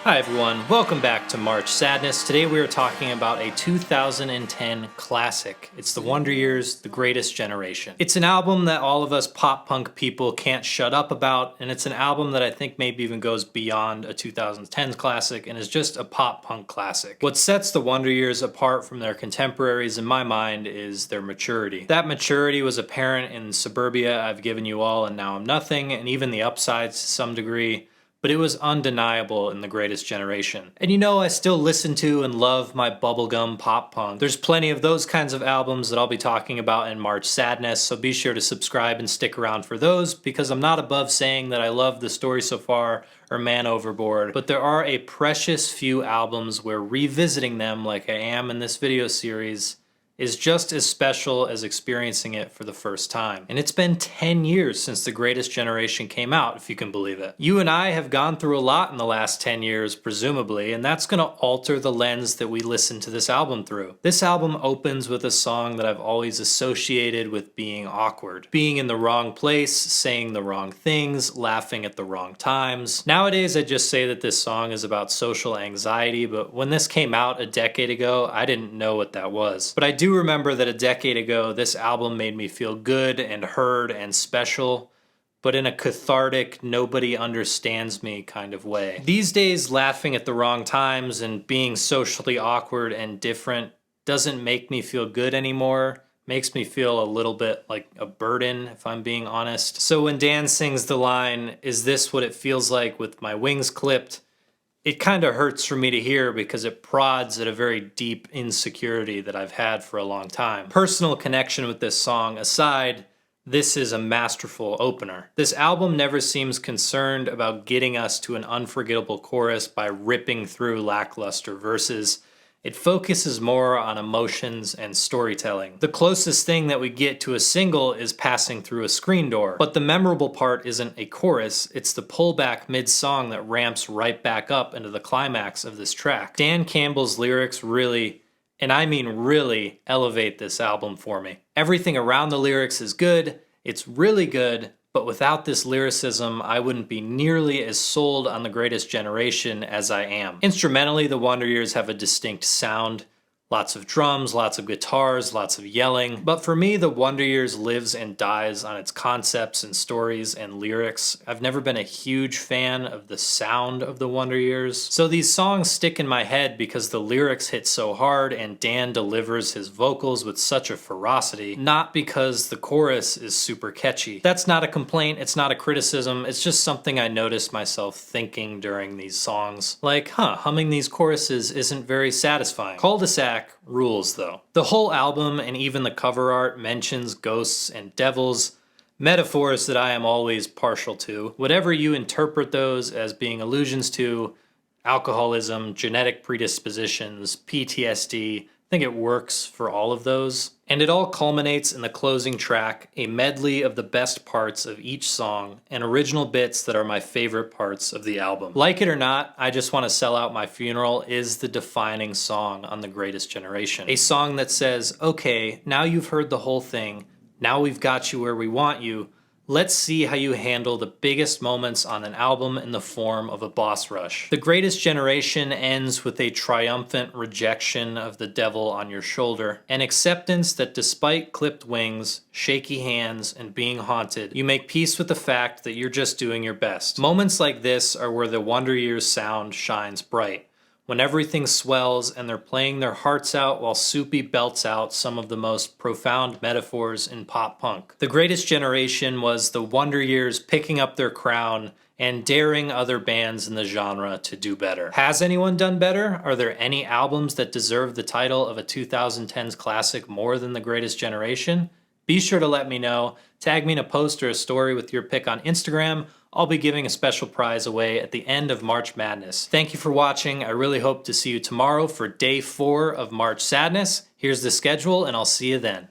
Hi everyone, welcome back to March Sadness. Today we are talking about a 2010 classic. It's the Wonder Years' The Greatest Generation. It's an album that all of us pop punk people can't shut up about, and it's an album that I think maybe even goes beyond a 2010s classic and is just a pop punk classic. What sets the Wonder Years apart from their contemporaries in my mind is their maturity. That maturity was apparent in Suburbia, I've Given You All and Now I'm Nothing, and even the upsides to some degree. But it was undeniable in The Greatest Generation. And you know, I still listen to and love my bubblegum pop punk. There's plenty of those kinds of albums that I'll be talking about in March Sadness, so be sure to subscribe and stick around for those, because I'm not above saying that I love The Story So Far or Man Overboard, but there are a precious few albums where revisiting them like I am in this video series is just as special as experiencing it for the first time. And it's been 10 years since The Greatest Generation came out, if you can believe it. You and I have gone through a lot in the last 10 years, presumably, and that's gonna alter the lens that we listen to this album through. This album opens with a song that I've always associated with being awkward. Being in the wrong place, saying the wrong things, laughing at the wrong times. Nowadays, I just say that this song is about social anxiety, but when this came out a decade ago, I didn't know what that was. But I do remember that a decade ago, this album made me feel good and heard and special, but in a cathartic, nobody understands me kind of way. These days, laughing at the wrong times and being socially awkward and different doesn't make me feel good anymore. Makes me feel a little bit like a burden, if I'm being honest. So when Dan sings the line, "Is this what it feels like with my wings clipped?" it kind of hurts for me to hear because it prods at a very deep insecurity that I've had for a long time. Personal connection with this song aside, this is a masterful opener. This album never seems concerned about getting us to an unforgettable chorus by ripping through lackluster verses. It focuses more on emotions and storytelling. The closest thing that we get to a single is passing through a screen door. But the memorable part isn't a chorus, it's the pullback mid-song that ramps right back up into the climax of this track. Dan Campbell's lyrics really, and I mean really, elevate this album for me. Everything around the lyrics is good, it's really good, but without this lyricism, I wouldn't be nearly as sold on The Greatest Generation as I am. Instrumentally, the Wonder Years have a distinct sound. Lots of drums, lots of guitars, lots of yelling. But for me, the Wonder Years lives and dies on its concepts and stories and lyrics. I've never been a huge fan of the sound of the Wonder Years. So these songs stick in my head because the lyrics hit so hard and Dan delivers his vocals with such a ferocity, not because the chorus is super catchy. That's not a complaint, it's not a criticism, it's just something I noticed myself thinking during these songs. Like, humming these choruses isn't very satisfying. Cul-de-sac rules though. The whole album and even the cover art mentions ghosts and devils, metaphors that I am always partial to. Whatever you interpret those as being allusions to, alcoholism, genetic predispositions, PTSD, I think it works for all of those. And it all culminates in the closing track, a medley of the best parts of each song and original bits that are my favorite parts of the album. Like it or not, I Just Want to Sell Out My Funeral is the defining song on The Greatest Generation. A song that says, okay, now you've heard the whole thing, now we've got you where we want you, let's see how you handle the biggest moments on an album in the form of a boss rush. The Greatest Generation ends with a triumphant rejection of the devil on your shoulder, an acceptance that despite clipped wings, shaky hands, and being haunted, you make peace with the fact that you're just doing your best. Moments like this are where the Wonder Years sound shines bright. When everything swells and they're playing their hearts out while Soupy belts out some of the most profound metaphors in pop punk. The Greatest Generation was the Wonder Years picking up their crown and daring other bands in the genre to do better. Has anyone done better? Are there any albums that deserve the title of a 2010s classic more than The Greatest Generation? Be sure to let me know. Tag me in a post or a story with your pick on Instagram. I'll be giving a special prize away at the end of March Madness. Thank you for watching. I really hope to see you tomorrow for day 4 of March Sadness. Here's the schedule, and I'll see you then.